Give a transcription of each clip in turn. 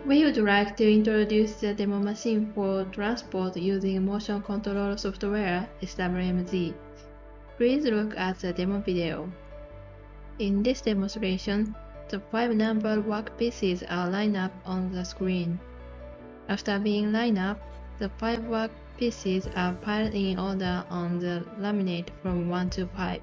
We would like to introduce the demo machine for transport using motion control software SWM-G. Please look at the demo video. In this demonstration, the 5 numbered workpieces are lined up on the screen. After being lined up, the 5 workpieces are piled in order on the laminate from 1 to 5.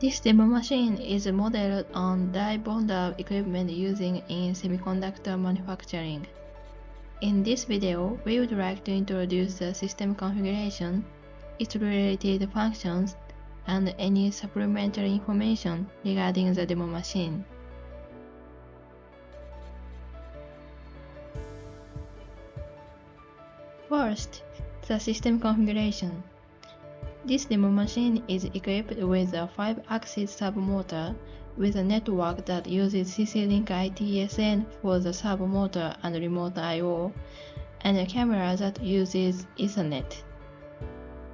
This demo machine is modeled on die bonder equipment used in semiconductor manufacturing. In this video, we would like to introduce the system configuration, its related functions, and any supplementary information regarding the demo machine. First, the system configuration. This demo machine is equipped with a 5-axis sub-motor with a network that uses CC-Link ITSN for the sub-motor and remote I/O, and a camera that uses Ethernet.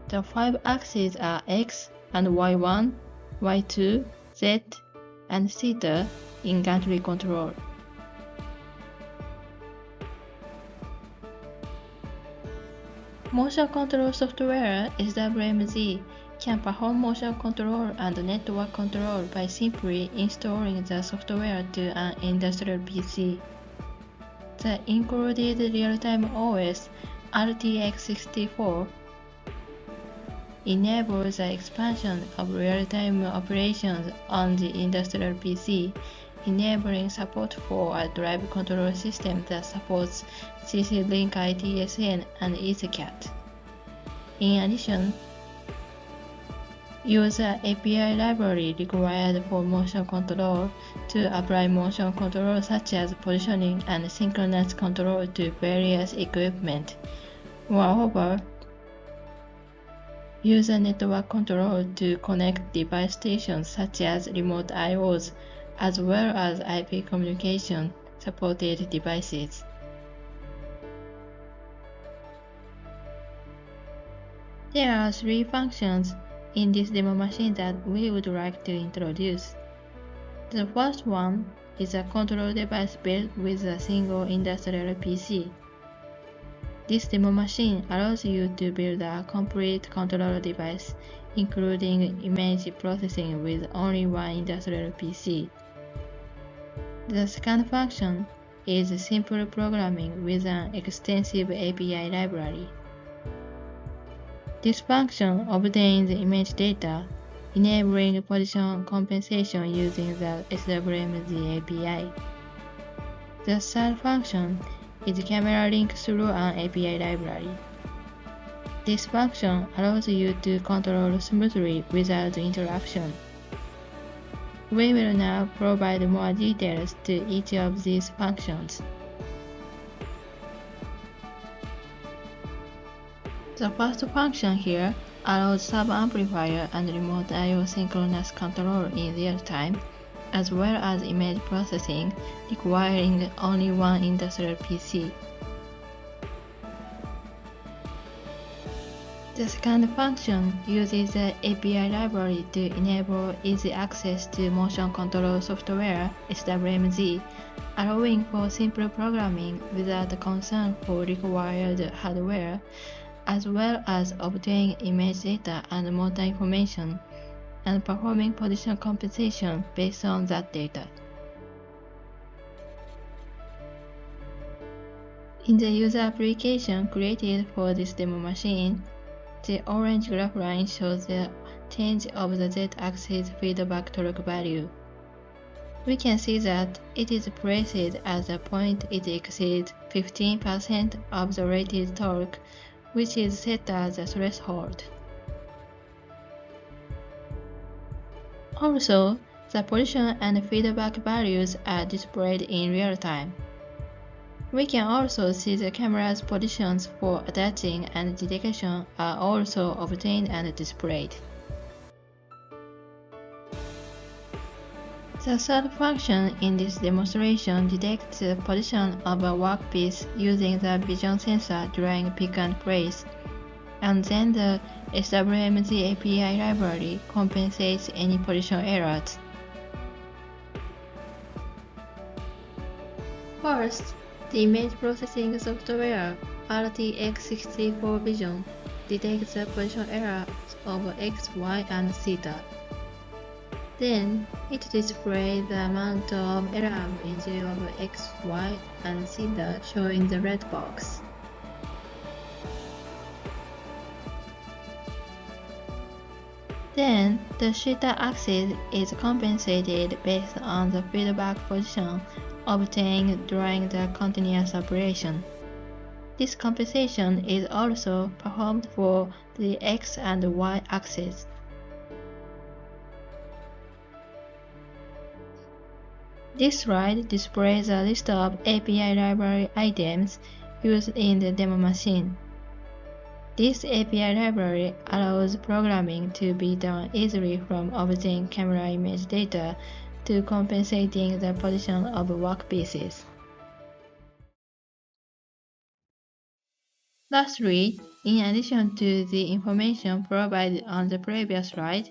The 5 axes are X and Y1, Y2, Z, and theta in gantry control. Motion control software SWM-G can perform motion control and network control by simply installing the software to an industrial PC. The included real-timeOS RTX64 enables the expansion of real-time operations on the industrial PC, enabling support for a drive control system that supports CC-Link ITSN and EtherCAT. In addition, use the API library required for motion control to apply motion control such as positioning and synchronous control to various equipment. Moreover, use a network control to connect device stations such as remote I/Os as well as IP communication supported devices. There are 3 functions in this demo machine that we would like to introduce. The first one is a control device built with a single industrial PC. This demo machine allows you to build a complete control device, including image processing with only one industrial PC. The second function is simple programming with an extensive API library. This function obtains image data, enabling position compensation using the SWM-G API. The third function is camera link through an API library. This function allows you to control smoothly without interruption. We will now provide more details to each of these functions. The first function here allows sub-amplifier and remote I/O synchronous control in real time, as well as image processing requiring only one industrial PC. The second function uses the API library to enable easy access to motion control software SWM-G, allowing for simple programming without concern for required hardware, as well as obtaining image data and motor information, and performing position compensation based on that data. In the user application created for this demo machine, the orange graph line shows the change of the z-axis feedback torque value. We can see that it is placed at the point it exceeds 15% of the rated torque, which is set as a threshold. Also, the position and feedback values are displayed in real time. We can also see the camera's positions for attaching and detection are also obtained and displayed. The third function in this demonstration detects the position of a workpiece using the vision sensor during pick and place, and then the SWM-G API library compensates any position errors. First, the image processing software RTX64 Vision detects the position errors of X, Y, and theta. Then, it displays the amount of error average of X, Y, and theta shown in the red box. Then, the theta axis is compensated based on the feedback position obtained during the continuous operation. This compensation is also performed for the X and Y axes. This slide displays a list of API library items used in the demo machine. This API library allows programming to be done easily from obtaining camera image data to compensating the position of workpieces. Lastly, in addition to the information provided on the previous slide,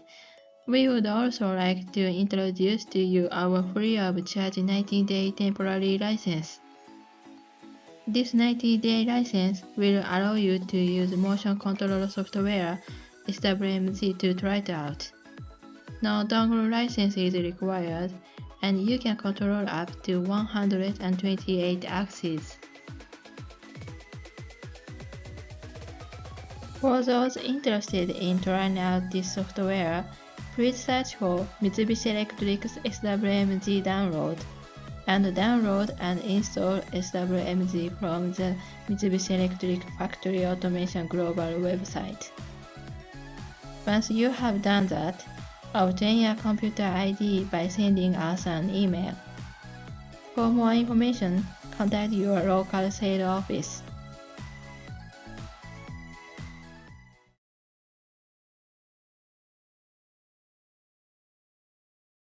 we would also like to introduce to you our free of charge 90-day temporary license. This 90-day license will allow you to use motion control software SWM-G to try it out. No dongle license is required, and you can control up to 128 axes. For those interested in trying out this software, please search for Mitsubishi Electric's SWM-G download, and download and install SWM-G from the Mitsubishi Electric Factory Automation Global website. Once you have done that, obtain a computer ID by sending us an email. For more information, contact your local sales office.